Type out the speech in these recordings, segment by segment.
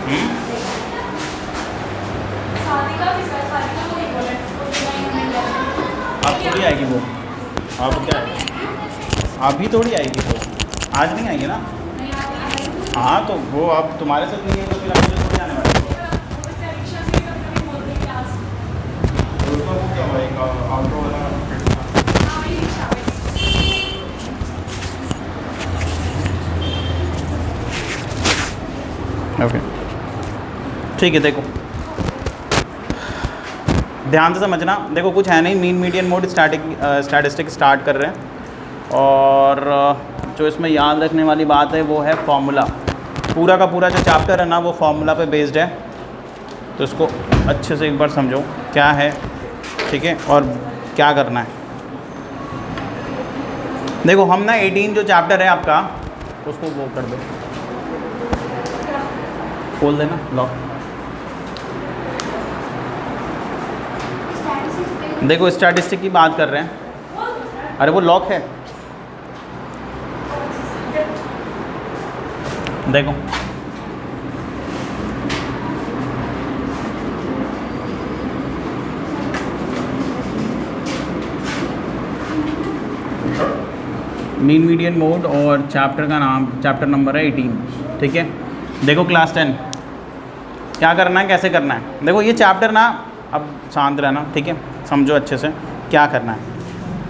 अब थोड़ी आएगी वो, अब क्या है, अभी थोड़ी आएगी वो, आज नहीं आएगी ना। हाँ तो वो अब तुम्हारे साथ नहीं है तो फिर अभी थोड़ी आने वाली है। तो उसका वो क्या हुआ, एक ऑटो वाला ओके ठीक है। देखो ध्यान से समझना, देखो कुछ है नहीं, mean median mode statistic start कर रहे हैं, और जो इसमें याद रखने वाली बात है वो है फॉर्मूला। पूरा का पूरा जो चैप्टर है ना वो फॉर्मूला पे बेस्ड है, तो इसको अच्छे से एक बार समझो क्या है, ठीक है, और क्या करना है। देखो हम ना 18 जो चैप्टर है आपका उसको वो कर दो, खोल देना लॉक। देखो स्टैटिस्टिक की बात कर रहे हैं, अरे वो लॉक है। देखो मीन मीडियन मोड, और चैप्टर का नाम, चैप्टर नंबर है 18, ठीक है। देखो क्लास 10 क्या करना है, कैसे करना है। देखो ये चैप्टर ना, अब शांत रहना, ठीक है, समझो अच्छे से क्या करना है।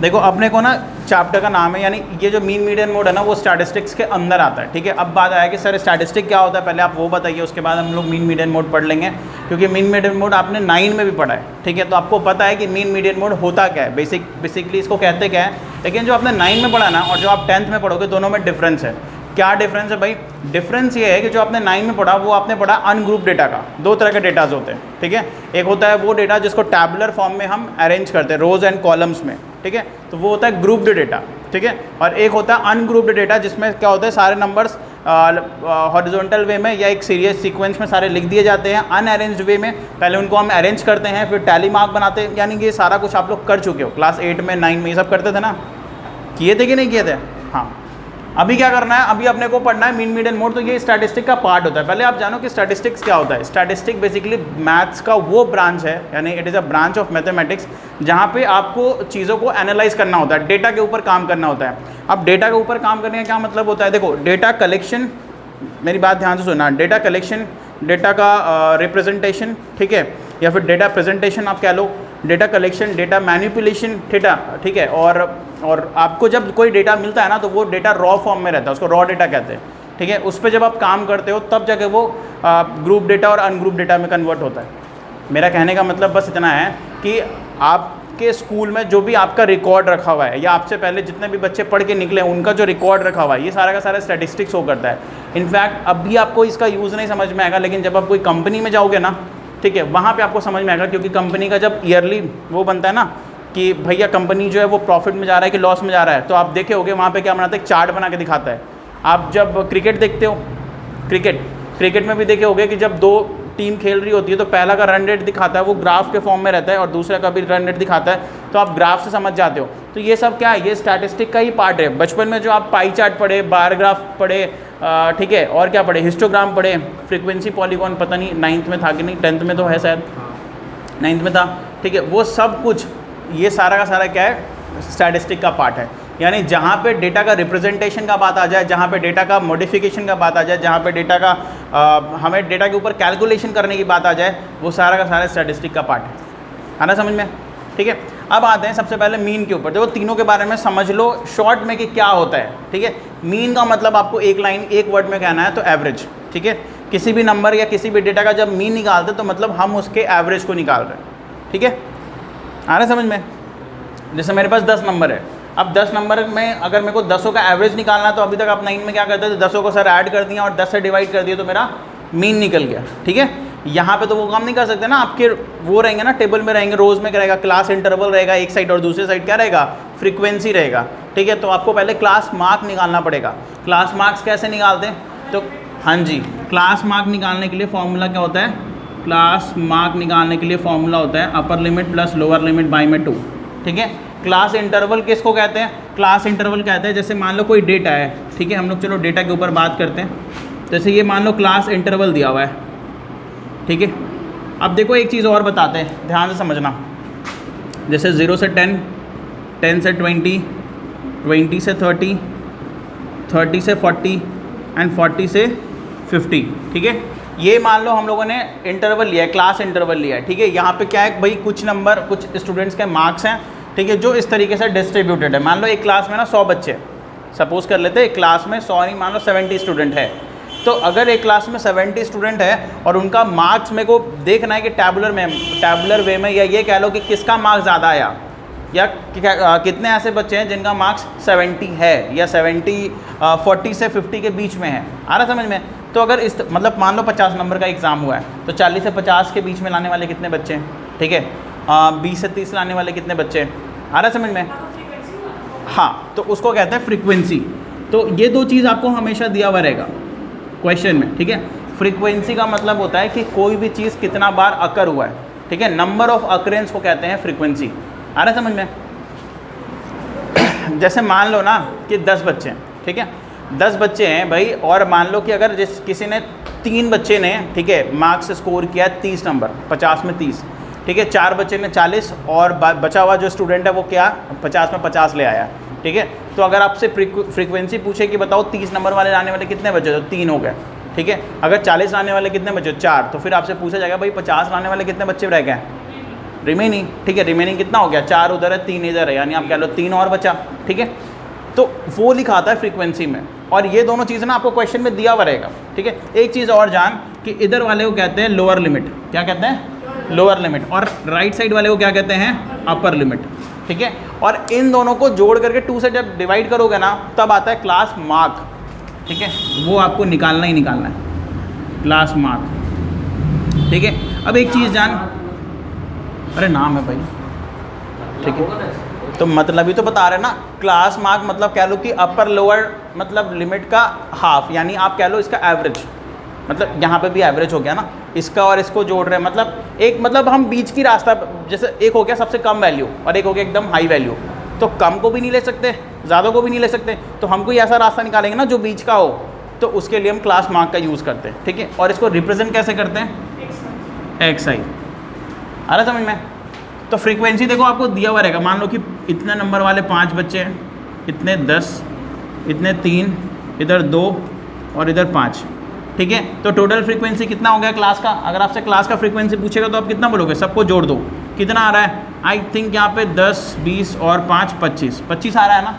देखो अपने को ना चैप्टर का नाम है, यानी ये जो मीन मीडियन मोड है ना वो स्टैटिस्टिक्स के अंदर आता है, ठीक है। अब बात आया कि सर स्टैटिस्टिक क्या होता है, पहले आप वो बताइए, उसके बाद हम लोग मीन मीडियन मोड पढ़ लेंगे, क्योंकि मीन मीडियन मोड आपने 9 में भी पढ़ा है, ठीक है। तो आपको पता है कि मीन मीडियन मोड होता क्या है, बेसिकली इसको कहते क्या है। लेकिन जो आपने 9 में पढ़ा ना और जो आप 10th में पढ़ोगे दोनों में डिफरेंस है। क्या डिफरेंस है भाई? डिफरेंस ये है कि जो आपने 9 में पढ़ा वो आपने पढ़ा अनग्रुप डेटा का। दो तरह के डेटाज होते हैं, ठीक है। एक होता है वो डेटा जिसको टैबुलर फॉर्म में हम अरेंज करते हैं रोज एंड कॉलम्स में, ठीक है, तो वो होता है ग्रुप्ड डेटा, ठीक है। और एक होता है अनग्रुप्ड डेटा जिसमें क्या होता है सारे नंबर्स हॉरिजॉन्टल वे में या एक सीरियस सीक्वेंस में सारे लिख दिए जाते हैं। अनअरेंज्ड वे में पहले उनको हम अरेंज करते हैं, फिर टैली मार्क बनाते हैं, यानी कि ये सारा कुछ आप लोग कर चुके हो क्लास 8 में 9 में, ये सब करते थे ना, किए थे कि नहीं किए थे? हाँ। अभी क्या करना है, अभी अपने को पढ़ना है मीन मीडियन मोड। तो ये स्टैटिस्टिक का पार्ट होता है। पहले आप जानो कि स्टैटिस्टिक्स क्या होता है। स्टैटिस्टिक बेसिकली मैथ्स का वो ब्रांच है, यानी it is a branch of mathematics, जहाँ पे आपको चीज़ों को एनालाइज करना होता है, डेटा के ऊपर काम करना होता है। अब डेटा के ऊपर काम करने का क्या मतलब होता है? देखो डेटा कलेक्शन, मेरी बात ध्यान से सुनना, डेटा कलेक्शन, डेटा का रिप्रेजेंटेशन, ठीक है, या फिर डेटा प्रेजेंटेशन आप कह लो, डेटा कलेक्शन, डेटा मैनिपुलेशन, ठीक है। और आपको जब कोई डेटा मिलता है ना तो वो डेटा रॉ फॉर्म में रहता है, उसको रॉ डेटा कहते हैं, ठीक है। उस पर जब आप काम करते हो तब जाके वो ग्रुप डेटा और अनग्रुप डेटा में कन्वर्ट होता है। मेरा कहने का मतलब बस इतना है कि आपके स्कूल में जो भी आपका रिकॉर्ड रखा हुआ है, या आपसे पहले जितने भी बच्चे पढ़ के निकले उनका जो रिकॉर्ड रखा हुआ है, ये सारा का सारा स्टैटिस्टिक्स शो करता है। इनफैक्ट अभी आपको इसका यूज़ नहीं समझ में आएगा, लेकिन जब आप कोई कंपनी में जाओगे ना, ठीक है, वहाँ पे आपको समझ में आएगा। क्योंकि कंपनी का जब ईयरली वो बनता है ना कि भैया कंपनी जो है वो प्रॉफिट में जा रहा है कि लॉस में जा रहा है, तो आप देखे होगे वहाँ पे क्या बनाते हैं, चार्ट बना के दिखाता है। आप जब क्रिकेट देखते हो, क्रिकेट में भी देखे होगे कि जब दो टीम खेल रही होती है तो पहला का रन रेट दिखाता है वो ग्राफ के फॉर्म में रहता है, और दूसरा का भी रन रेट दिखाता है, तो आप ग्राफ से समझ जाते हो। तो ये सब क्या है, ये स्टैटिस्टिक का ही पार्ट है। बचपन में जो आप पाई चार्ट पढ़े, बार ग्राफ पढ़े, ठीक है, और क्या पढ़े, हिस्टोग्राम पढ़े, फ्रीक्वेंसी पॉलीगॉन, पता नहीं 9th में था कि नहीं, 10th में तो है शायद, 9th में था, ठीक है। वो सब कुछ, ये सारा का सारा क्या है, स्टैटिस्टिक का पार्ट है। यानी जहाँ पे डेटा का रिप्रेजेंटेशन का बात आ जाए, जहाँ पे डेटा का मॉडिफिकेशन का बात आ जाए, जहाँ पे डेटा का हमें डेटा के ऊपर कैलकुलेशन करने की बात आ जाए, वो सारा का सारा स्टैटिस्टिक का पार्ट है ना, समझ में? ठीक है। अब आते हैं सबसे पहले मीन के ऊपर। देखो तीनों के बारे में समझ लो शॉर्ट में कि क्या होता है, ठीक है। मीन का मतलब आपको एक लाइन, एक वर्ड में कहना है तो एवरेज, ठीक है। किसी भी नंबर या किसी भी डेटा का जब मीन निकालते हैं तो मतलब हम उसके एवरेज को निकाल रहे हैं, ठीक है। आ रहा है समझ में? जैसे मेरे पास 10 नंबर है, अब 10 नंबर में अगर मेरे को 10 का एवरेज निकालना है तो अभी तक आप 9 में क्या करते थे, 10 को सर ऐड कर दिया और 10 से डिवाइड कर दिया तो मेरा मीन निकल गया, ठीक है। यहाँ पे तो वो काम नहीं कर सकते ना, आपके वो रहेंगे ना, टेबल में रहेंगे, रोज़ में रहेगा, क्लास इंटरवल रहेगा एक साइड और दूसरी साइड क्या रहेगा, फ्रीक्वेंसी रहेगा, ठीक है। तो आपको पहले क्लास मार्क निकालना पड़ेगा। क्लास मार्क्स कैसे निकालते हैं? तो हाँ जी, क्लास मार्क निकालने के लिए फॉर्मूला क्या होता है? क्लास मार्क निकालने के लिए फॉर्मूला होता है upper limit plus lower limit by में 2, ठीक है। क्लास इंटरवल किसको कहते हैं? क्लास इंटरवल कहते हैं, जैसे मान लो कोई डेटा है, ठीक है, हम लोग चलो डेटा के ऊपर बात करते हैं। जैसे ये मान लो क्लास इंटरवल दिया हुआ है, ठीक है। अब देखो एक चीज़ और बताते हैं, ध्यान से समझना। जैसे 0 से 10, 10 से 20, 20 से 30, 30 से 40 एंड 40 से 50, ठीक है। ये मान लो हम लोगों ने इंटरवल लिया है, क्लास इंटरवल लिया है, ठीक है। यहाँ पे क्या है भाई, कुछ नंबर, कुछ स्टूडेंट्स के मार्क्स हैं, ठीक है, जो इस तरीके से डिस्ट्रीब्यूटेड है। मान लो एक क्लास में ना 100 बच्चे, सपोज कर लेते हैं एक क्लास में 100 नहीं, मान लो 70 स्टूडेंट है। तो अगर एक क्लास में 70 स्टूडेंट है और उनका मार्क्स मेरे को देखना है कि टैबुलर वे में, या ये कह लो कि किसका मार्क्स ज़्यादा आया, या कितने ऐसे बच्चे हैं जिनका मार्क्स 70 है, या 40 से 50 के बीच में है। आ रहा समझ में? तो अगर इस मतलब मान लो 50 नंबर का एग्ज़ाम हुआ है, तो 40 से 50 के बीच में लाने वाले कितने बच्चे हैं, ठीक है। 20 से 30 लाने वाले कितने बच्चे हैं, आ रहा समझ में? हाँ, तो उसको कहते हैं फ्रीक्वेंसी। तो ये दो चीज़ आपको हमेशा दिया हुआ रहेगा क्वेश्चन में, ठीक है। फ्रीक्वेंसी का मतलब होता है कि कोई भी चीज़ कितना बार अकर हुआ है, ठीक है। नंबर ऑफ अकरेंस को कहते हैं फ्रीक्वेंसी। आ रहा समझ में? जैसे मान लो ना कि 10 बच्चे हैं, ठीक है, 10 बच्चे हैं भाई, और मान लो कि अगर किसी ने 3 बच्चे ने, ठीक है, मार्क्स स्कोर किया 30 नंबर, 50 में 30, ठीक है, 4 बच्चे ने 40, और बचा हुआ जो स्टूडेंट है वो क्या 50 में 50 ले आया, ठीक है। तो अगर आपसे फ्रीक्वेंसी पूछे कि बताओ 30 नंबर वाले लाने वाले कितने बचे, तो 3 हो गए, ठीक है। अगर 40 लाने वाले कितने बचे, 4, तो फिर आपसे पूछा जाएगा भाई 50 लाने वाले कितने बच्चे रह गए, रिमेनिंग, ठीक है। रिमेनिंग कितना हो गया, 4 उधर है 3 इधर है, यानी आप कह लो 3 और बचा, ठीक है। तो वो लिखा आता है फ्रीक्वेंसी में, और ये दोनों चीज़ें ना आपको क्वेश्चन में दिया हुआ रहेगा, ठीक है। एक चीज़ और जान कि इधर वाले को कहते हैं लोअर लिमिट, क्या कहते हैं, लोअर लिमिट, और राइट साइड वाले को क्या कहते हैं, अपर लिमिट, ठीक है। और इन दोनों को जोड़ करके 2 से जब डिवाइड करोगे ना, तब आता है क्लास मार्क, ठीक है। वो आपको निकालना ही निकालना है, क्लास मार्क, ठीक है। अब एक चीज़ जान, अरे नाम है भाई, ठीक है, तो मतलब ही तो बता रहे ना, क्लास मार्क मतलब कह लो कि अपर लोअर मतलब लिमिट का हाफ, यानी आप कह लो इसका एवरेज, मतलब यहाँ पे भी एवरेज हो गया ना, इसका और इसको जोड़ रहे हैं, मतलब एक, मतलब हम बीच की रास्ता, जैसे एक हो गया सबसे कम वैल्यू और एक हो गया एकदम हाई वैल्यू, तो कम को भी नहीं ले सकते, ज़्यादा को भी नहीं ले सकते, तो हम कोई ऐसा रास्ता निकालेंगे ना जो बीच का हो, तो उसके लिए हम क्लास मार्क का यूज़ करते हैं, ठीक है। और इसको रिप्रेजेंट कैसे करते हैं, एक्स आई। आ रहा समझ में? तो फ्रीक्वेंसी देखो आपको दिया हुआ रहेगा, मान लो कि इतने नंबर वाले 5 बच्चे हैं, इतने 10, इतने 3, इधर 2 और इधर 5, ठीक है। तो टोटल फ्रीक्वेंसी कितना हो गया क्लास का? अगर आपसे क्लास का फ्रीक्वेंसी पूछेगा तो आप कितना बोलोगे, सबको जोड़ दो, कितना आ रहा है, आई थिंक यहाँ पे 10, 20 और 5, 25 आ रहा है ना,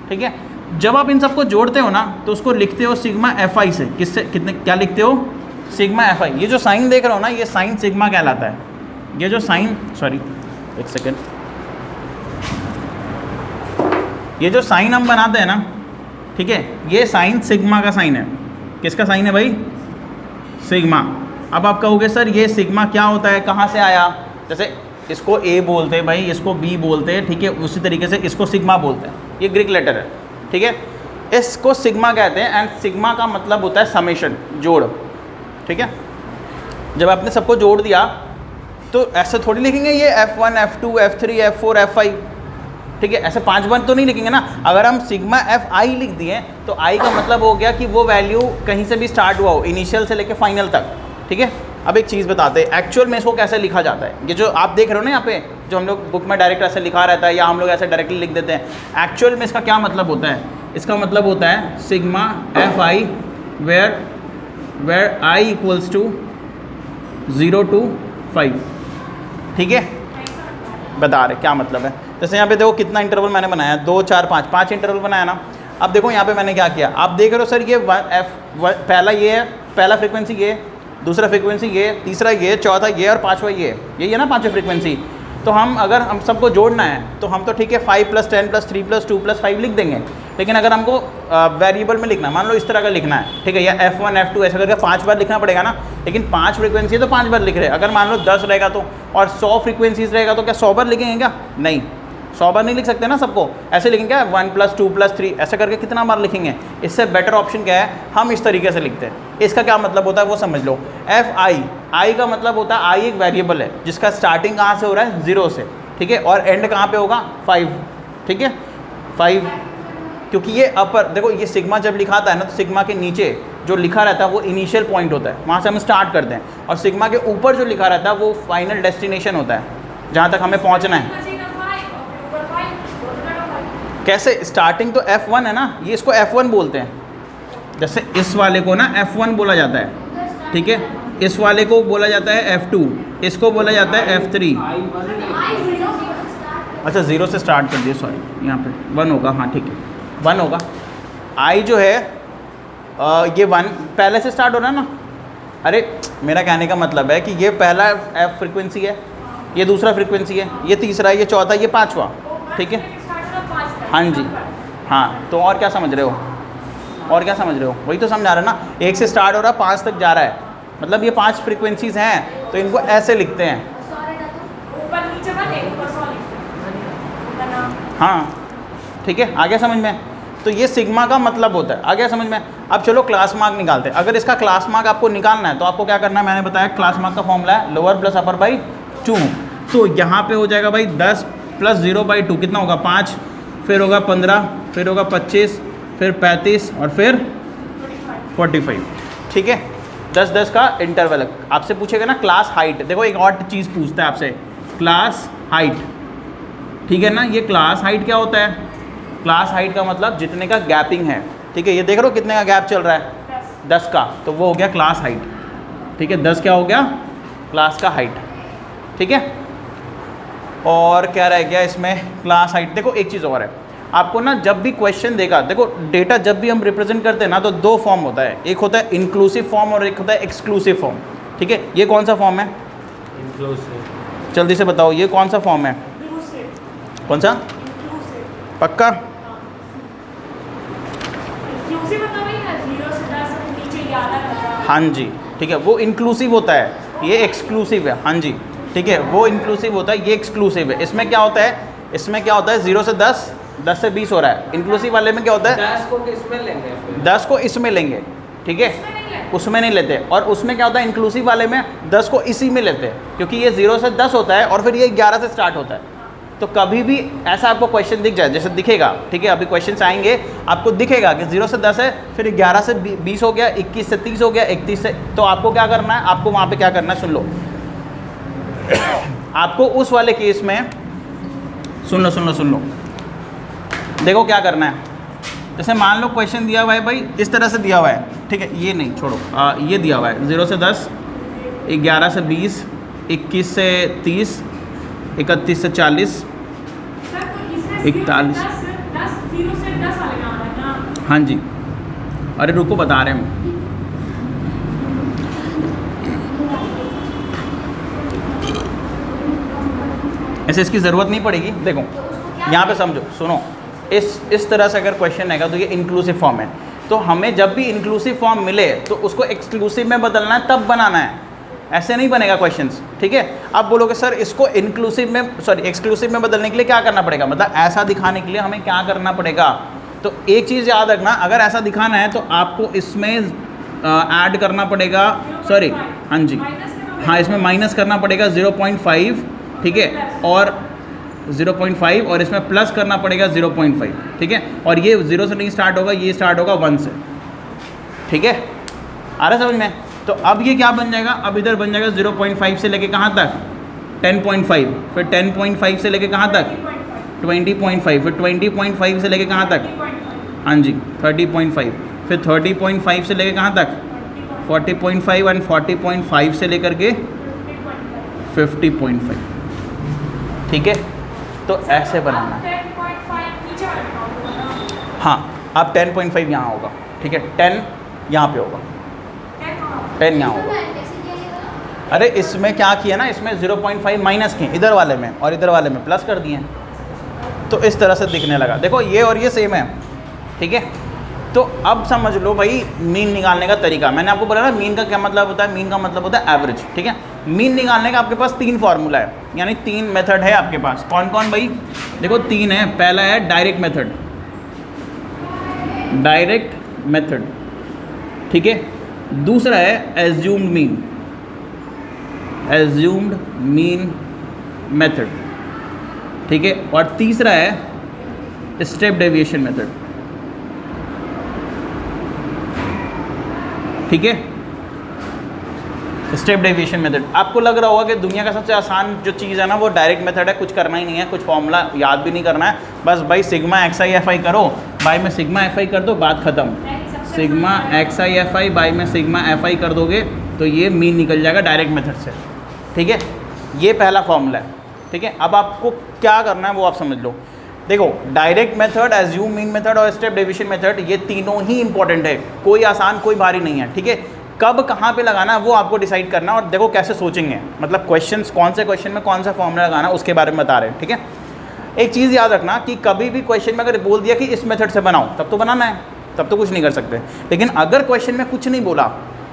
ठीक है। जब आप इन सबको जोड़ते हो ना, तो उसको लिखते हो सिग्मा एफ आई से, किससे, कितने, क्या लिखते हो, सिग्मा एफ आई। ये जो साइन देख रहे हो ना, ये साइन सिग्मा कहलाता है। ये जो साइन, सॉरी एक सेकेंड, ये जो साइन हम बनाते हैं ना, ठीक है, ये साइन सिग्मा का साइन है। किसका साइन है भाई, सिग्मा। अब आप कहोगे सर ये सिग्मा क्या होता है, कहाँ से आया? जैसे इसको ए बोलते हैं भाई, इसको बी बोलते हैं, ठीक है, उसी तरीके से इसको सिग्मा बोलते हैं। ये ग्रीक लेटर है, ठीक है, इसको सिग्मा कहते हैं। एंड सिग्मा का मतलब होता है समेशन, जोड़, ठीक है। जब आपने सबको जोड़ दिया तो ऐसे थोड़ी लिखेंगे ये F1, F2, F3, F4, F5, ठीक है, ऐसे 5 बार तो नहीं लिखेंगे ना। अगर हम सिग्मा Fi लिख दिए तो I का मतलब हो गया कि वो वैल्यू कहीं से भी स्टार्ट हुआ हो, इनिशियल से लेके फाइनल तक, ठीक है। अब एक चीज़ बताते हैं एक्चुअल में इसको कैसे लिखा जाता है। ये जो आप देख रहे हो ना यहाँ पे, जो हम लोग बुक में डायरेक्ट ऐसे लिखा रहता है या हम लोग ऐसे डायरेक्टली लिख देते हैं, एक्चुअल में इसका क्या मतलब होता है? इसका मतलब होता है sigma Fi where I equals to 0 to 5, ठीक है। बता रहे क्या मतलब है। जैसे यहाँ पे देखो कितना इंटरवल मैंने बनाया, 2, 4, 5 इंटरवल बनाया ना। अब देखो यहाँ पे मैंने क्या किया, आप देख रहे हो सर ये पहला ये है, पहला फ्रीक्वेंसी ये, दूसरा फ्रीक्वेंसी ये, तीसरा ये, चौथा ये और पाँचवा ये, यही है ना पाँचवीं फ्रीक्वेंसी। तो हम अगर हम सबको जोड़ना है तो हम तो ठीक है 5 + 10 + 3 + 2 + 5 लिख देंगे। लेकिन अगर हमको वेरिएबल में लिखना है, मान लो इस तरह का लिखना है, ठीक है, या F1 F2 ऐसा करके 5 बार लिखना पड़ेगा ना। लेकिन 5 फ्रीक्वेंसी तो 5 बार लिख रहे हैं। अगर मान लो 10 रहेगा तो, और 100 फ्रीक्वेंसीज रहेगा तो क्या 100 बार लिखेंगे क्या? नहीं, 100 बार नहीं लिख सकते ना सबको। ऐसे लिखेंगे 1 + 2 + 3 ऐसा करके कितना बार लिखेंगे? इससे बेटर ऑप्शन क्या है, हम इस तरीके से लिखते हैं। इसका क्या मतलब होता है वो समझ लो। Fi का मतलब होता है I एक वेरिएबल है जिसका स्टार्टिंग कहाँ से हो रहा है, 0 से, ठीक है, और एंड कहाँ पे होगा 5, ठीक है, 5, क्योंकि ये अपर, देखो ये सिग्मा जब लिखाता है ना, तो सिग्मा के नीचे जो लिखा रहता है वो इनिशियल पॉइंट होता है, वहाँ से हम स्टार्ट करते हैं, और सिग्मा के ऊपर जो लिखा रहता है वो फाइनल डेस्टिनेशन होता है, जहाँ तक हमें पहुँचना है। कैसे? स्टार्टिंग तो F1 है ना, ये इसको F1 बोलते हैं। जैसे इस वाले को ना F1 बोला जाता है, ठीक है, इस वाले को बोला जाता है F2, इसको बोला जाता है F3। अच्छा 0 से स्टार्ट कर दिए, सॉरी, यहाँ पे 1 होगा, हाँ ठीक है 1 होगा। I जो है ये 1 पहले से स्टार्ट हो रहा है ना, अरे मेरा कहने का मतलब है कि ये पहला F फ्रिक्वेंसी है, ये दूसरा फ्रिक्वेंसी है, ये तीसरा है, ये चौथा, ये पाँचवा, ठीक है। हाँ जी, हाँ, तो और क्या समझ रहे हो, और क्या समझ रहे हो? वही तो समझा रहे ना, 1 से स्टार्ट हो रहा है, 5 तक जा रहा है, मतलब ये 5 फ्रिक्वेंसीज हैं, तो इनको ऐसे लिखते हैं। हाँ ठीक है, आ गया समझ में? तो ये सिग्मा का मतलब होता है, आ गया समझ में? अब चलो क्लास मार्क निकालते हैं। अगर इसका क्लास मार्क आपको निकालना है तो आपको क्या करना है, मैंने बताया क्लास मार्क का फॉर्मूला है लोअर प्लस अपर बाई 2। तो यहाँ पे हो जाएगा भाई 10 प्लस 0/2 कितना होगा 5, फिर होगा 15, फिर होगा 25, फिर 35 और फिर 45, ठीक है। 10-10 का इंटरवल। आपसे पूछेगा ना क्लास हाइट, देखो एक और चीज़ पूछता है आपसे, क्लास हाइट, ठीक है ना। ये क्लास हाइट क्या होता है? क्लास हाइट का मतलब जितने का गैपिंग है, ठीक है। ये देख रहे हो कितने का गैप चल रहा है, 10 का, तो वो हो गया क्लास हाइट, ठीक है। 10 क्या हो गया? क्लास का हाइट, ठीक है। और क्या रह गया इसमें? Class height. देखो एक चीज़ और है, आपको ना जब भी क्वेश्चन देगा, देखो डेटा जब भी हम रिप्रेजेंट करते हैं ना, तो 2 फॉर्म होता है, एक होता है इंक्लूसिव फॉर्म और एक होता है एक्सक्लूसिव फॉर्म, ठीक है। ये कौन सा फॉर्म है? इंक्लूसिव। जल्दी से बताओ ये कौन सा फॉर्म है? कौन सा? पक्का? हाँ जी, ठीक है, वो इंक्लूसिव होता है, ये एक्सक्लूसिव है। हाँ जी, ठीक है, वो इंक्लूसिव होता है, ये एक्सक्लूसिव है। इसमें क्या होता है, इसमें क्या होता है 0 से 10, 10 से 20 हो रहा है। इंक्लूसिव वाले में क्या होता है 10 को किसमें लेंगे? 10 को इसमें लेंगे, ठीक है, उसमें नहीं लेते। और उसमें क्या होता है इंक्लूसिव वाले में 10 को इसी में लेते हैं, क्योंकि ये 0 से 10 होता है और फिर ये 11 से स्टार्ट होता है। तो कभी भी ऐसा आपको क्वेश्चन दिख जाए, जैसे दिखेगा, ठीक है, अभी क्वेश्चंस आएंगे आपको दिखेगा कि 0 से 10 है, फिर 11 से 20 हो गया, 21 से 30 हो गया, 31 से, तो आपको क्या करना है, आपको वहाँ पे क्या करना है, सुन लो। आपको उस वाले केस में सुन लो, देखो क्या करना है। जैसे मान लो क्वेश्चन दिया हुआ है भाई, इस तरह से दिया हुआ है, ठीक है, ये नहीं छोड़ो, ये दिया हुआ है 0 से 10, 11 से 20, 21 से 30, 31 से 40, 41। हाँ जी, अरे रुको बता रहे हैं हम। ऐसे इसकी ज़रूरत नहीं पड़ेगी। देखो यहाँ पे समझो, सुनो, इस तरह से अगर क्वेश्चन आएगा तो ये इंक्लूसिव फॉर्म है। तो हमें जब भी इंक्लूसिव फॉर्म मिले तो उसको एक्सक्लूसिव में बदलना है, तब बनाना है, ऐसे नहीं बनेगा क्वेश्चंस, ठीक है। अब बोलोगे सर इसको इंक्लूसिव में, सॉरी एक्सक्लूसिव में बदलने के लिए क्या करना पड़ेगा, मतलब ऐसा दिखाने के लिए हमें क्या करना पड़ेगा। तो एक चीज़ याद रखना, अगर ऐसा दिखाना है तो आपको इसमें ऐड करना पड़ेगा, सॉरी हाँ जी, हाँ इसमें माइनस करना पड़ेगा 0.5, ठीक है, और 0.5 और इसमें प्लस करना पड़ेगा 0.5, ठीक है। और ये 0 से नहीं स्टार्ट होगा, ये स्टार्ट होगा 1 से, ठीक है, आ रहा समझ में। तो अब ये क्या बन जाएगा, अब इधर बन जाएगा 0.5 से लेके कहाँ तक 10.5, फिर 10.5 से लेके कहाँ तक 20.5, फिर 20.5 से लेके कहाँ तक, हाँ जी 30.5, फिर 30.5 से लेके कहाँ तक 40.5, एंड 40.5 से लेकर के 50.5, ठीक है। तो ऐसे बनाना है। हाँ, अब 10.5 यहाँ होगा, ठीक है, 10 यहाँ पे होगा, 10 यहाँ होगा। अरे इसमें क्या किया ना, इसमें 0.5 माइनस किए इधर वाले में और इधर वाले में प्लस कर दिए, तो इस तरह से दिखने लगा। देखो ये और ये सेम है, ठीक है। तो अब समझ लो भाई मीन निकालने का तरीका। मैंने आपको बोला ना मीन का क्या मतलब होता है, मीन का मतलब होता है एवरेज, ठीक है। मीन निकालने का आपके पास 3 फार्मूला है, यानी 3 मेथड है आपके पास। कौन कौन भाई? देखो 3 है। पहला है डायरेक्ट मेथड, डायरेक्ट मेथड, ठीक है। दूसरा है assumed mean, assumed mean method, ठीक है। और तीसरा है स्टेप डेविएशन मेथड, ठीक है। स्टेप डेविएशन मेथड, आपको लग रहा होगा कि दुनिया का सबसे आसान जो चीज़ है ना वो डायरेक्ट मेथड है, कुछ करना ही नहीं है, कुछ फॉर्मूला याद भी नहीं करना है, बस भाई सिग्मा एक्स आई एफ आई करो, बाई में सिग्मा एफ आई कर दो, बात खत्म। Sigma X I F I by में सिग्मा एफ आई कर दोगे तो ये मीन निकल जाएगा डायरेक्ट मेथड से, ठीक है। ये पहला फॉर्मूला है, ठीक है। अब आपको क्या करना है वो आप समझ लो। देखो direct method, assume mean method और स्टेप डेविएशन मेथड, ये तीनों ही इंपॉर्टेंट है, कोई आसान कोई भारी नहीं है, ठीक है। कब कहाँ पे लगाना है वो आपको डिसाइड करना है, और देखो कैसे सोचेंगे, मतलब क्वेश्चंस कौन से क्वेश्चन में कौन सा फॉर्मूला लगाना है उसके बारे में बता रहे हैं, ठीक है। एक चीज़ याद रखना कि कभी भी क्वेश्चन में अगर बोल दिया कि इस मेथड से बनाओ, तब तो बनाना है, तब तो कुछ नहीं कर सकते। लेकिन अगर क्वेश्चन में कुछ नहीं बोला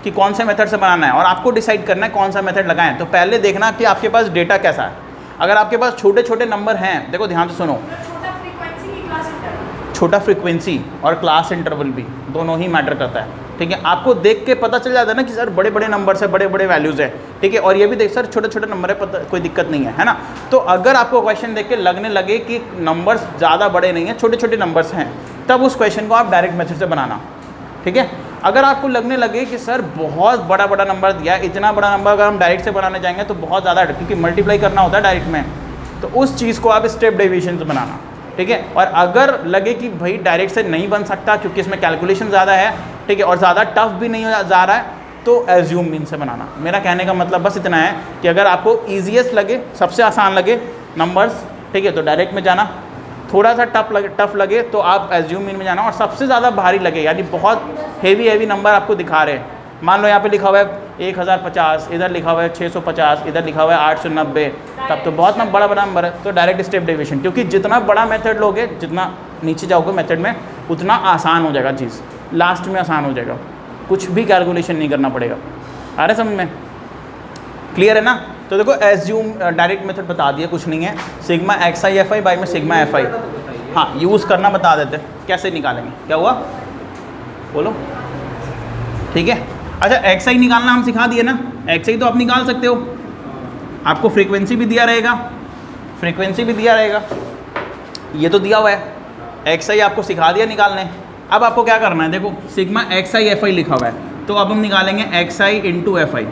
कि कौन से मेथड से बनाना है और आपको डिसाइड करना है कौन सा मेथड लगाएं, तो पहले देखना कि आपके पास डेटा कैसा है। अगर आपके पास छोटे छोटे नंबर हैं, देखो ध्यान से सुनो, छोटा फ्रीक्वेंसी और क्लास इंटरवल भी दोनों ही मैटर करता है, ठीक है। आपको देख के पता चल जाता है ना कि सर बड़े बड़े नंबर्स है, बड़े बड़े वैल्यूज़ है, ठीक है। और ये भी देख सर छोटे छोटे नंबर है, पता कोई दिक्कत नहीं है, है ना। तो अगर आपको क्वेश्चन देख के लगने लगे कि नंबर्स ज़्यादा बड़े नहीं हैं, छोटे छोटे नंबर्स हैं, तब उस क्वेश्चन को आप डायरेक्ट मेथड से बनाना, ठीक है। अगर आपको लगने लगे कि सर बहुत बड़ा बड़ा नंबर दिया है, इतना बड़ा नंबर अगर हम डायरेक्ट से बनाने जाएंगे तो बहुत ज़्यादा, क्योंकि मल्टीप्लाई करना होता है डायरेक्ट में, तो उस चीज़ को आप स्टेप डेविएशन से बनाना, ठीक है। और अगर लगे कि भाई डायरेक्ट से नहीं बन सकता क्योंकि इसमें कैलकुलेशन ज़्यादा है, ठीक है, और ज़्यादा टफ भी नहीं जा रहा है, तो एज्यूम मीन से बनाना। मेरा कहने का मतलब बस इतना है कि अगर आपको ईजीएस्ट लगे, सबसे आसान लगे नंबर्स, ठीक है, तो डायरेक्ट में जाना, थोड़ा सा टफ लगे तो आप एज्यूम मीन में जाना, और सबसे ज़्यादा भारी लगे यानी बहुत हेवी नंबर आपको दिखा रहे हैं, मान लो यहाँ पे लिखा हुआ है 1050, इधर लिखा हुआ है 650, इधर लिखा हुआ है 890, तब तो बहुत बड़ा बड़ा नंबर है, तो डायरेक्ट स्टेप डेविएशन, क्योंकि जितना बड़ा मेथड लोगे, जितना नीचे जाओगे मेथड में, उतना आसान हो जाएगा चीज़, लास्ट में आसान हो जाएगा, कुछ भी कैलकुलेशन नहीं करना पड़ेगा। आ रहा है समझ में? क्लियर है ना? तो देखो एज्यूम डायरेक्ट मेथड बता दिया, कुछ नहीं है, sigma X I F I by में सिग्मा एफ आई, हाँ यूज़ करना बता देते, कैसे निकालेंगे, क्या हुआ बोलो, ठीक है। अच्छा एक्स आई निकालना हम सिखा दिए ना, एक्स आई तो आप निकाल सकते हो, आपको फ्रीक्वेंसी भी दिया रहेगा, ये तो दिया हुआ है, एक्स आई आपको सिखा दिया निकालने। अब आपको क्या करना है, देखो सिग्मा एक्स आई एफ आई लिखा हुआ है, तो अब हम निकालेंगे x I into F I,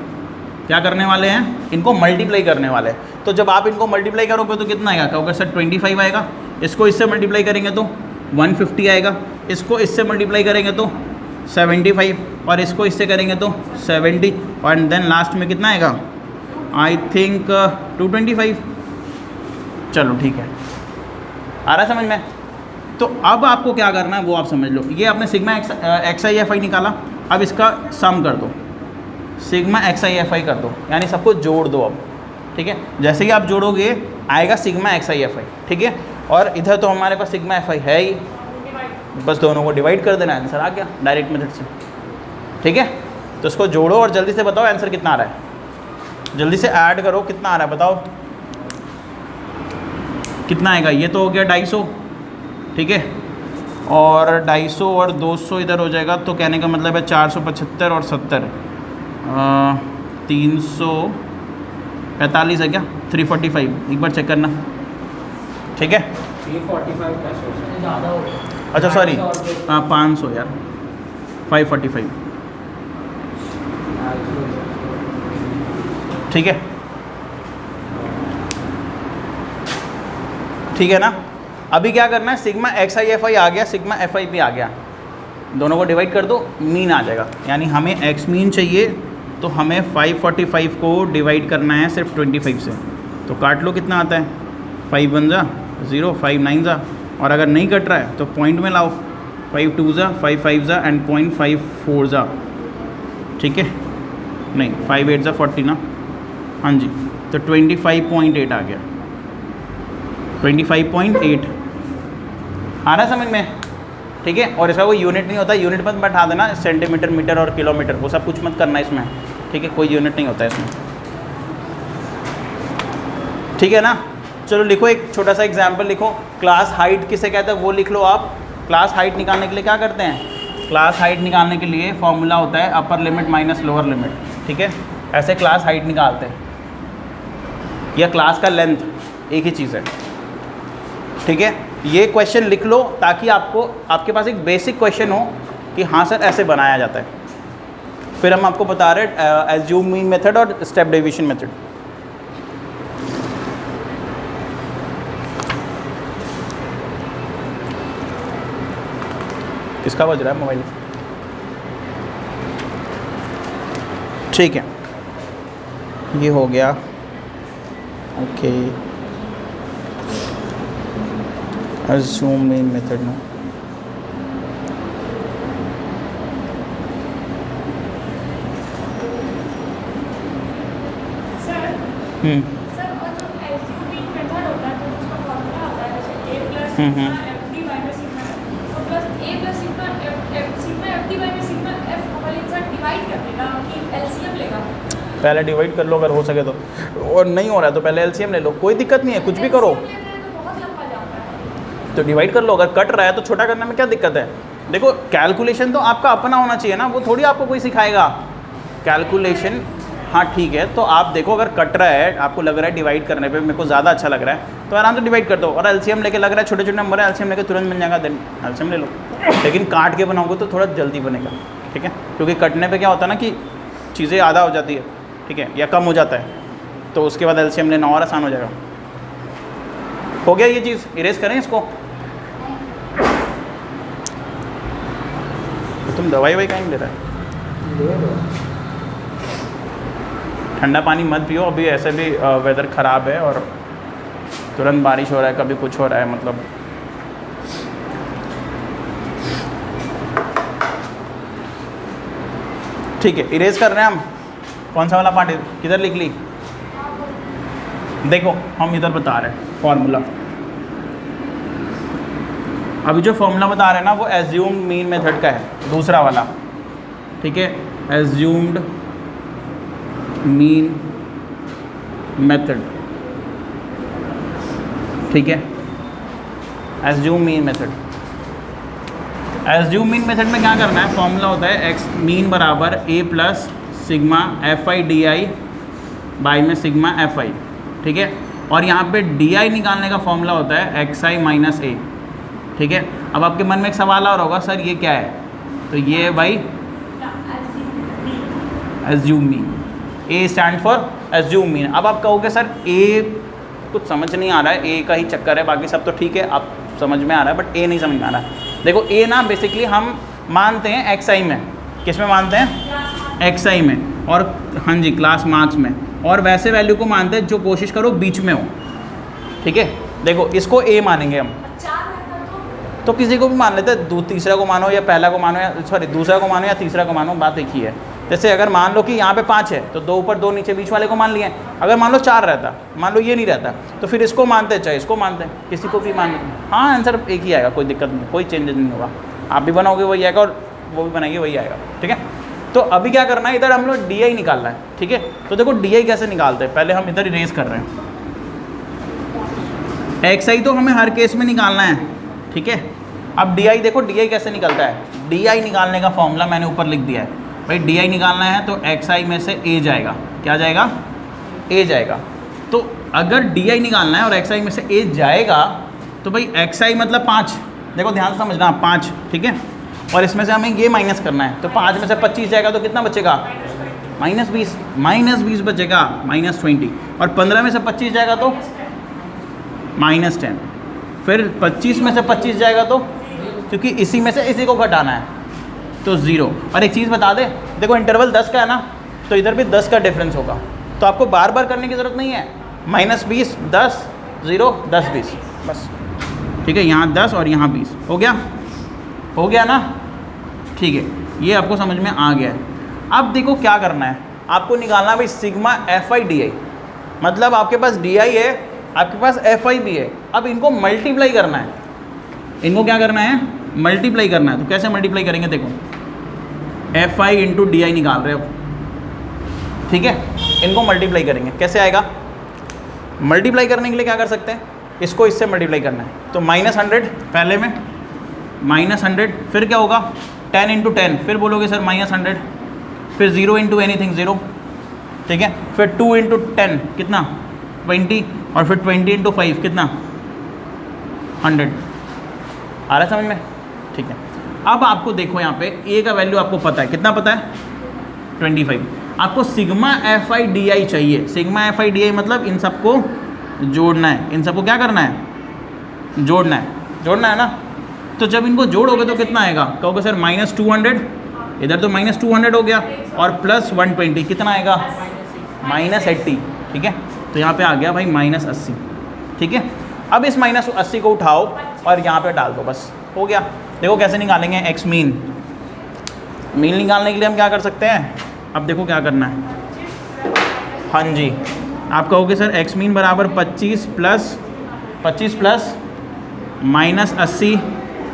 क्या करने वाले हैं, इनको मल्टीप्लाई करने वाले हैं। तो जब आप इनको मल्टीप्लाई करोगे तो कितना आएगा, कहोगे सर 25 आएगा, इसको इससे मल्टीप्लाई करेंगे तो 150 आएगा, इसको इससे मल्टीप्लाई करेंगे तो 75, और इसको इससे करेंगे तो 70, और देन लास्ट में कितना आएगा, आई थिंक 225। चलो ठीक है, आ रहा है समझ में? तो अब आपको क्या करना है वो आप समझ लो। ये आपने सिग्मा एक्स आई एफ आई निकाला, अब इसका सम कर दो, सिग्मा एक्स आई एफ आई कर दो, यानी सबको जोड़ दो अब, ठीक है। जैसे ही आप जोड़ोगे आएगा सिग्मा एक्स आई एफ आई, ठीक है। और इधर तो हमारे पास सिग्मा एफ आई है ही, बस दोनों को डिवाइड कर देना, आंसर आ गया डायरेक्ट मेथड से, ठीक है। तो इसको जोड़ो और जल्दी से बताओ आंसर कितना आ रहा है, जल्दी से ऐड करो, कितना आ रहा है बताओ, कितना आएगा। ये तो हो गया 250, ठीक है, और 250 और 200 इधर हो जाएगा, तो कहने का मतलब है 475 और 70, 345 है क्या, 345, एक बार चेक करना, ठीक है। 345 ज़्यादा हो गया, अच्छा सॉरी, हाँ 500 यार, 545, ठीक है, ठीक है ना। अभी क्या करना है, sigma X I F I आ गया, सिग्मा एफ आई भी आ गया, दोनों को डिवाइड कर दो, मीन आ जाएगा, यानी हमें एक्स मीन चाहिए, तो हमें 545 को डिवाइड करना है सिर्फ 25 से, तो काट लो कितना आता है, 5 1 जा 0, 5 9 जा, और अगर नहीं कट रहा है तो पॉइंट में लाओ, 5 2 जा 5 5 जा एंड 0.54 जा, ठीक है, नहीं 5 8 जा 40 ना, हाँ जी, तो 25.8 आ गया, 25.8 आ रहा है समझ में, ठीक है। और इसका कोई यूनिट नहीं होता, यूनिट मत बैठा देना, सेंटीमीटर मीटर और किलोमीटर वो सब कुछ मत करना इसमें, ठीक है, कोई यूनिट नहीं होता इसमें, ठीक है ना। चलो लिखो एक छोटा सा एग्जाम्पल लिखो, क्लास हाइट किसे कहते हैं वो लिख लो आप। क्लास हाइट निकालने के लिए क्या करते हैं, क्लास हाइट निकालने के लिए फॉर्मूला होता है upper limit minus lower limit, ठीक है, ऐसे क्लास हाइट निकालते हैं, या क्लास का लेंथ एक ही चीज़ है, ठीक है। ये क्वेश्चन लिख लो ताकि आपको, आपके पास एक बेसिक क्वेश्चन हो कि हाँ सर ऐसे बनाया जाता है, फिर हम आपको बता रहे हैं एज्यूम मीन मेथड और स्टेप डेविएशन मेथड। किसका बज रहा है मोबाइल? ठीक है, ये हो गया। ओके, एज्यूम मीन मेथड में सर और जो एज्यूमिंग मेथड होता है तो उसका फॉर्मूला होता है जैसे a plus sigma F D by में सिग्मा तो plus a plus sigma F D by में सिग्मा एफ को वाले इंसान डिवाइड कर देगा कि एलसीएम लेगा। पहले डिवाइड कर लो अगर हो सके तो, और नहीं हो रहा है तो पहले एलसीएम ले लो, कोई दिक्कत नहीं है, कुछ भी करो। LCM लेते हैं तो बहुत लंबा जाता है। तो डिवाइड कर लो, अगर कट रहा है तो छोटा करने में क्या दिक्कत है? देखो कैलकुलेशन तो आपका अपना होना चाहिए ना, वो थोड़ी आपको कोई सिखाएगा कैलकुलेशन। हाँ ठीक है, तो आप देखो अगर कट रहा है, आपको लग रहा है डिवाइड करने पे मेरे को ज़्यादा अच्छा लग रहा है तो आराम से डिवाइड कर दो, और एलसीएम लेके लग रहा है छोटे छोटे नंबर है, एलसीएम लेके तुरंत बन जाएगा, देन एलसीएम ले लो। लेकिन काट के बनाओगे तो थोड़ा जल्दी बनेगा, ठीक है, क्योंकि कटने पे क्या होता है ना कि चीज़ें आधा हो जाती है, ठीक है, या कम हो जाता है, तो उसके बाद एलसीएम लेना और आसान हो जाएगा। हो गया ये चीज़, इरेज करें इसको। तो तुम दवाई वही कहीं ले रहा है? ठंडा पानी मत पियो, अभी ऐसे भी वेदर ख़राब है और तुरंत बारिश हो रहा है, कभी कुछ हो रहा है, मतलब ठीक है। इरेज कर रहे हैं हम, कौन सा वाला पार्ट किधर लिख ली? देखो हम इधर बता रहे हैं फॉर्मूला। अभी जो फॉर्मूला बता रहे हैं ना वो एज्यूम्ड मीन मेथड का है, दूसरा वाला, ठीक है, एज्यूम्ड मीन मेथड, ठीक है, assume mean method. Assume mean method में क्या करना है, फॉर्मूला होता है एक्स मीन बराबर a plus sigma F I D I by में सिग्मा एफ आई, ठीक है, और यहाँ पे डी आई निकालने का फॉर्मूला होता है एक्स आई माइनस ए, ठीक है। अब आपके मन में एक सवाल और होगा, सर ये क्या है? तो ये है भाई assume mean, A stand for assume mean. अब आप कहोगे सर ए कुछ समझ नहीं आ रहा है, ए का ही चक्कर है, बाकी सब तो ठीक है, आप समझ में आ रहा है, बट ए नहीं समझ में आ रहा है। देखो ए ना बेसिकली हम मानते हैं एक्स आई में, किस में मानते हैं? एक्स आई में, और हाँ जी क्लास मार्क्स में, और वैसे वैल्यू को मानते हैं जो कोशिश करो बीच में हो, ठीक है। देखो इसको ए मानेंगे हम, तो किसी को भी मान लेते हैं, तीसरा को मानो या पहला को मानो, या सॉरी दूसरा को मानो या तीसरा को मानो, बात एक ही है। जैसे अगर मान लो कि यहाँ पे 5 है तो 2 ऊपर 2 नीचे बीच वाले को मान लिए। अगर मान लो 4 रहता, मान लो ये नहीं रहता, तो फिर इसको मानते हैं चाहे इसको मानते हैं, किसी को भी मान। हाँ आंसर एक ही आएगा, कोई दिक्कत नहीं, कोई चेंजेस नहीं होगा, आप भी बनाओगे वही आएगा और वो भी बनाएंगे वही आएगा, ठीक है। तो अभी क्या करना है, इधर हम लोग डी आई निकालना है, ठीक है। तो देखो डी आई कैसे निकालते हैं, पहले हम इधर इरेज कर रहे हैं। एक्स आई तो हमें हर केस में निकालना है, ठीक है। अब डी आई देखो, डी आई कैसे निकलता है, डी आई निकालने का फॉर्मूला मैंने ऊपर लिख दिया है भाई। डी आई निकालना है तो एक्स आई में से ए जाएगा, क्या जाएगा? ए जाएगा। तो अगर डी आई निकालना है और एक्स आई में से ए जाएगा तो भाई एक्स आई मतलब 5, देखो ध्यान से समझना 5, ठीक है, और इसमें से हमें ये माइनस करना है, तो 5 में से 25 जाएगा तो कितना बचेगा? -20, -20 बचेगा, -20, और 15 में से 25 जाएगा तो -10, फिर 25 में से 25 जाएगा तो, क्योंकि इसी में से इसी को घटाना है तो 0। और एक चीज़ बता दे, देखो इंटरवल 10 का है ना, तो इधर भी 10 का डिफरेंस होगा, तो आपको बार बार करने की ज़रूरत नहीं है। -20, 10, 0, 10, 20, बस, ठीक है। यहाँ 10 और यहाँ 20, हो गया ना, ठीक है, ये आपको समझ में आ गया है। अब देखो क्या करना है, आपको निकालना भाई sigma F I D I, मतलब आपके पास डी आई है, आपके पास एफ आई भी है। अब इनको मल्टीप्लाई करना है, इनको क्या करना है? मल्टीप्लाई करना है। तो कैसे मल्टीप्लाई करेंगे, देखो F I into D I निकाल रहे हो, ठीक है, इनको मल्टीप्लाई करेंगे, कैसे आएगा? मल्टीप्लाई करने के लिए क्या कर सकते हैं, इसको इससे मल्टीप्लाई करना है, तो -100 पहले में, -100, फिर क्या होगा 10 इंटू 10, फिर बोलोगे सर -100, फिर 0 इंटू एनीथिंग 0, ठीक है, फिर 2 इंटू 10 कितना 20, और फिर 20 इंटू 5 कितना 100। आ रहा है समझ में? ठीक है। अब आपको देखो यहाँ पे ए का वैल्यू आपको पता है, कितना पता है? 25। आपको sigma F I D I चाहिए। Sigma F I D I मतलब इन सबको जोड़ना है, इन सबको क्या करना है, जोड़ना है ना। तो जब इनको जोड़ोगे तो कितना आएगा, कहोगे सर -200, इधर तो -200 हो गया, और +120 कितना आएगा, -80। ठीक है, तो यहाँ पे आ गया भाई -80। ठीक है, अब इस -80 को उठाओ और यहाँ पे डाल दो, बस हो गया। देखो कैसे निकालेंगे एक्स मीन निकालने के लिए हम क्या कर सकते हैं, अब देखो क्या करना है। हाँ जी, आप कहोगे सर एक्स मीन बराबर 25 प्लस -80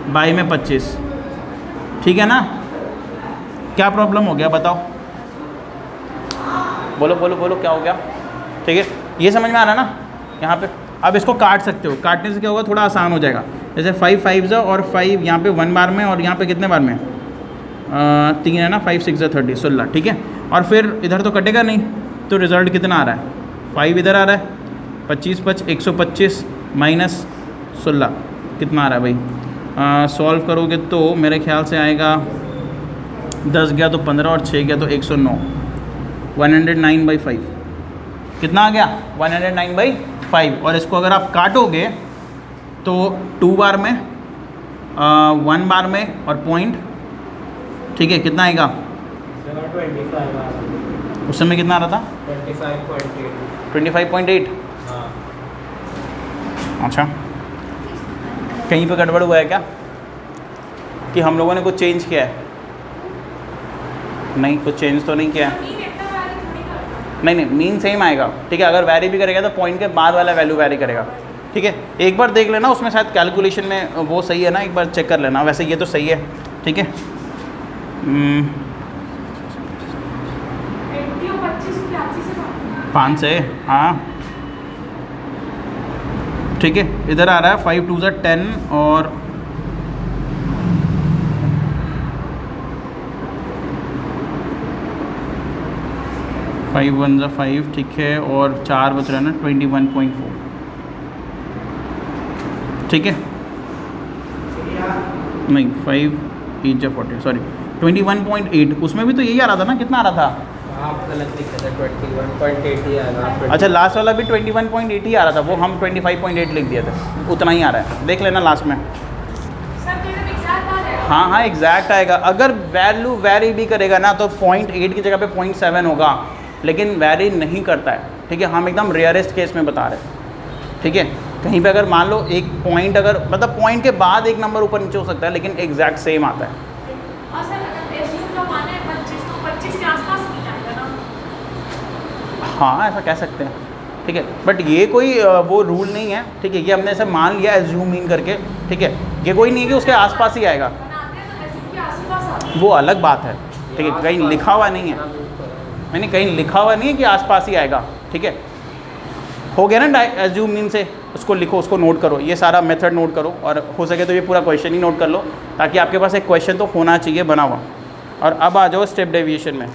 बाई में 25। ठीक है ना, क्या प्रॉब्लम हो गया बताओ, बोलो क्या हो गया। ठीक है, ये समझ में आ रहा है ना यहाँ पे। अब इसको काट सकते हो, काटने से क्या होगा, थोड़ा आसान हो जाएगा। जैसे 5 5 और 5 यहाँ पे 1 बार में, और यहाँ पे कितने बार में, 3 है ना, 5 6 30 16। ठीक है, और फिर इधर तो कटेगा नहीं, तो रिज़ल्ट कितना आ रहा है, 5 इधर आ रहा है, 25 5 125 -16 कितना आ रहा है भाई। सॉल्व करोगे तो मेरे ख्याल से आएगा 10 गया तो 15 और 6 गया तो 109, 109/5 कितना आ गया, 109/5। और इसको अगर आप काटोगे तो 2 बार में, 1 बार में और पॉइंट। ठीक है, कितना आएगा, 25 उस समय कितना आ रहा था, 25.8। हाँ। अच्छा, कहीं पे गड़बड़ हुआ है क्या, कि हम लोगों ने कुछ चेंज किया है, नहीं कुछ चेंज तो नहीं किया है। नहीं मीन सेम आएगा। ठीक है, अगर वैरी भी करेगा तो पॉइंट के बाद वाला वैल्यू वैरी करेगा। ठीक है, एक बार देख लेना, उसमें शायद कैलकुलेशन में वो सही है ना, एक बार चेक कर लेना। वैसे ये तो सही है। ठीक है, 5 से, हाँ ठीक है, इधर आ रहा है 5 2 10 और 5 1 5। ठीक है, और 4 बच रहा है ना, 21.4। ठीक है, नहीं 5 8 40, सॉरी 21.8। उसमें भी तो यही आ रहा था ना, कितना आ रहा था, आप गलत लिखे थे, 21.8 ही आएगा। अच्छा, लास्ट वाला भी 21.8 ही आ रहा था, वो हम 25.8 लिख दिया था, उतना ही आ रहा है, देख लेना लास्ट में। हाँ एग्जैक्ट आएगा। अगर वैल्यू वैरी भी करेगा ना तो 0.8 की जगह पे 0.7 होगा, लेकिन वैरी नहीं करता है। ठीक है, हम एकदम रेयरेस्ट केस में बता रहे हैं। ठीक है, कहीं पे अगर मान लो एक पॉइंट, अगर मतलब पॉइंट के बाद एक नंबर ऊपर नीचे हो सकता है, लेकिन एग्जैक्ट सेम आता है। हाँ ऐसा कह सकते हैं। ठीक है, बट ये कोई वो रूल नहीं है। ठीक है, ये हमने ऐसे मान लिया एज्यूम मीन करके। ठीक है, ये कोई नहीं है कि उसके आसपास ही आएगा, वो अलग बात है। ठीक है, कहीं लिखा हुआ नहीं है, मैंने कहीं लिखा हुआ नहीं है कि आसपास ही आएगा। ठीक है, हो गया ना एज्यूम मीन से, उसको लिखो, उसको नोट करो, ये सारा मेथड नोट करो, और हो सके तो ये पूरा क्वेश्चन ही नोट कर लो, ताकि आपके पास एक क्वेश्चन तो होना चाहिए बना हुआ। और अब आ जाओ स्टेप डेविएशन में।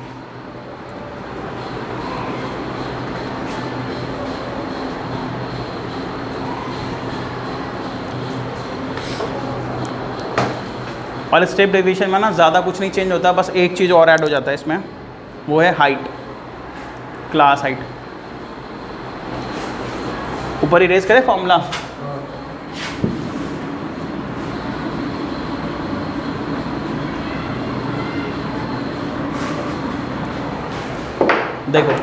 और स्टेप डेविएशन में ना ज़्यादा कुछ नहीं चेंज होता, बस एक चीज़ और ऐड हो जाता है इसमें, वो है हाइट, क्लास हाइट। ऊपर इरेज करें फॉर्मूला, देखो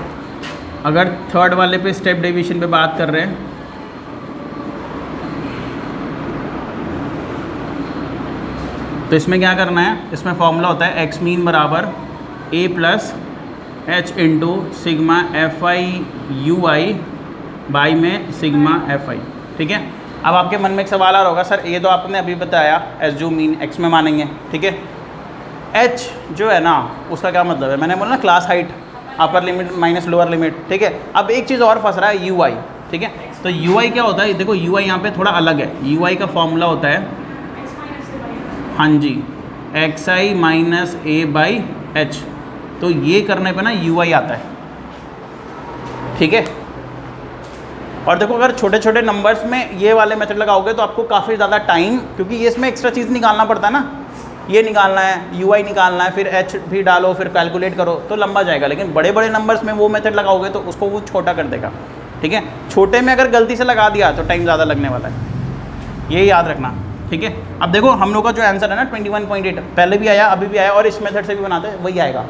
अगर थर्ड वाले पे स्टेप डेविएशन पे बात कर रहे हैं, तो इसमें क्या करना है, इसमें फॉर्मूला होता है एक्स मीन बराबर a plus H into sigma F I you I by में सिग्मा एफ आई। ठीक है, अब आपके मन में एक सवाल आ रहा होगा, सर ये तो आपने अभी बताया एज्यूम मीन एक्स में मानेंगे। ठीक है, एच जो है ना उसका क्या मतलब है, मैंने बोला ना class height, upper limit minus lower limit. ठीक है, अब एक चीज़ और फंस रहा है, यू आई। ठीक है, तो यू आई क्या होता है, देखो यू आई यहाँ पे थोड़ा अलग है। यू आई का फॉर्मूला होता है, हाँ जी, X I minus A by H. तो ये करने पे ना यू आई आता है। ठीक है, और देखो अगर छोटे छोटे नंबर्स में ये वाले मेथड लगाओगे तो आपको काफ़ी ज़्यादा टाइम, क्योंकि ये इसमें एक्स्ट्रा चीज़ निकालना पड़ता है ना, ये निकालना है, UI निकालना है, फिर H भी डालो, फिर कैलकुलेट करो, तो लंबा जाएगा। लेकिन बड़े बड़े नंबर्स में वो मेथड लगाओगे तो उसको वो छोटा कर देगा, ठीक है। छोटे में अगर गलती से लगा दिया तो टाइम ज़्यादा लगने वाला है, ये याद रखना, ठीक है। अब देखो हम लोग का जो आंसर है ना 21.8 पहले भी आया, अभी भी आया, और इस मेथड से भी बनाते हैं वही आएगा,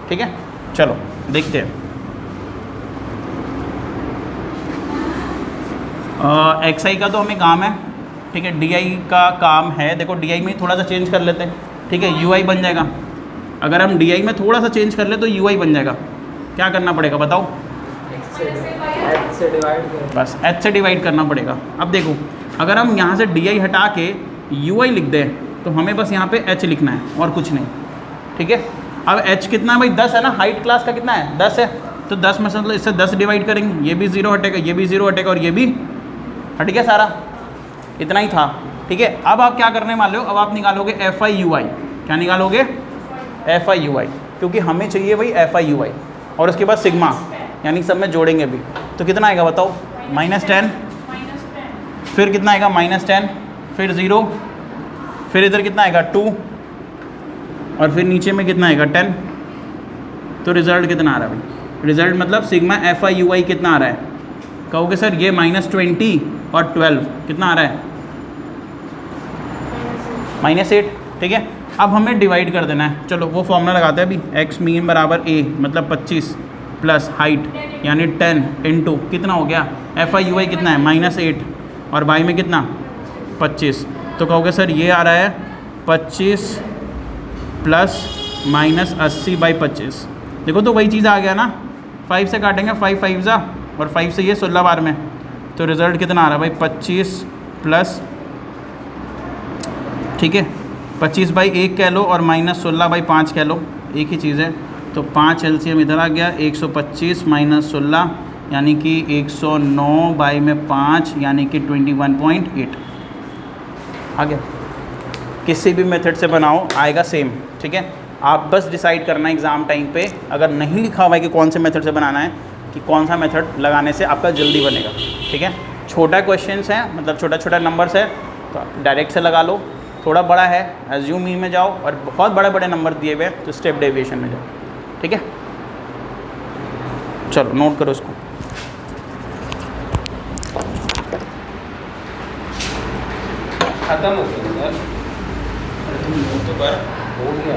ठीक है। चलो देखते हैं। XI का तो हमें काम है, ठीक है। DI का काम है, देखो DI में थोड़ा सा चेंज कर लेते हैं, ठीक है, UI बन जाएगा। अगर हम DI में थोड़ा सा चेंज कर ले तो UI बन जाएगा। क्या करना पड़ेगा बताओ? H से डिवाइड करो। बस H से डिवाइड करना पड़ेगा। अब देखो अगर हम यहाँ से DI हटा के UI लिख दें तो हमें बस यहाँ पे H लिखना है और कुछ नहीं, ठीक है। अब H कितना है भाई? 10 है ना, हाइट क्लास का कितना है? 10 है, तो 10 में से मतलब इससे 10 डिवाइड करेंगे, ये भी 0 हटेगा, ये भी 0 हटेगा, और ये भी हट गया सारा, इतना ही था, ठीक है। अब आप क्या करने वाले हो? अब आप निकालोगे FI/UI। क्या निकालोगे? FI/UI, क्योंकि हमें चाहिए भाई FI/UI, और उसके बाद सिग्मा, यानी सब में जोड़ेंगे भी। तो कितना आएगा बताओ? -10, फिर कितना आएगा? -10, फिर 0, फिर इधर कितना आएगा? 2, और फिर नीचे में कितना आएगा? 10। तो रिजल्ट कितना आ रहा है भाई? रिजल्ट मतलब सिग्मा FI/UI कितना आ रहा है? कहोगे सर ये -20 और 12 कितना आ रहा है? -8, ठीक है। अब हमें डिवाइड कर देना है, चलो वो फॉर्मूला लगाते हैं अभी। x मीन बराबर a मतलब 25 प्लस हाइट यानी 10 इंटू कितना हो गया? FI/UI कितना है? -8, और y में कितना? 25। तो कहोगे सर ये आ रहा है 25 प्लस -80/25। देखो तो वही चीज़ आ गया ना, 5 से काटेंगे, 5 5 जा, और 5 से ये 16 बार में, तो रिज़ल्ट कितना आ रहा है भाई? 25 प्लस, ठीक है, 25/1 कह लो और -16/5 कह लो, एक ही चीज़ है। तो 5 LCM इधर आ गया, 125 - 16 यानी कि 109/5 यानी कि 21.8 आ गया। किसी भी मेथड से बनाओ आएगा सेम, ठीक है। आप बस डिसाइड करना एग्ज़ाम टाइम पे, अगर नहीं लिखा हुआ है कि कौन से मेथड से बनाना है, कि कौन सा मेथड लगाने से आपका जल्दी बनेगा, ठीक है। छोटा क्वेश्चंस है, मतलब छोटा छोटा नंबर्स है तो आप डायरेक्ट से लगा लो। थोड़ा बड़ा है एज्यूम मीन में जाओ, और बहुत बड़े बड़े नंबर दिए हुए हैं तो स्टेप डेविएशन में जाओ, ठीक है। चलो नोट करो इसको। खत्म हो गया सर, नोट तो कर, हो गया।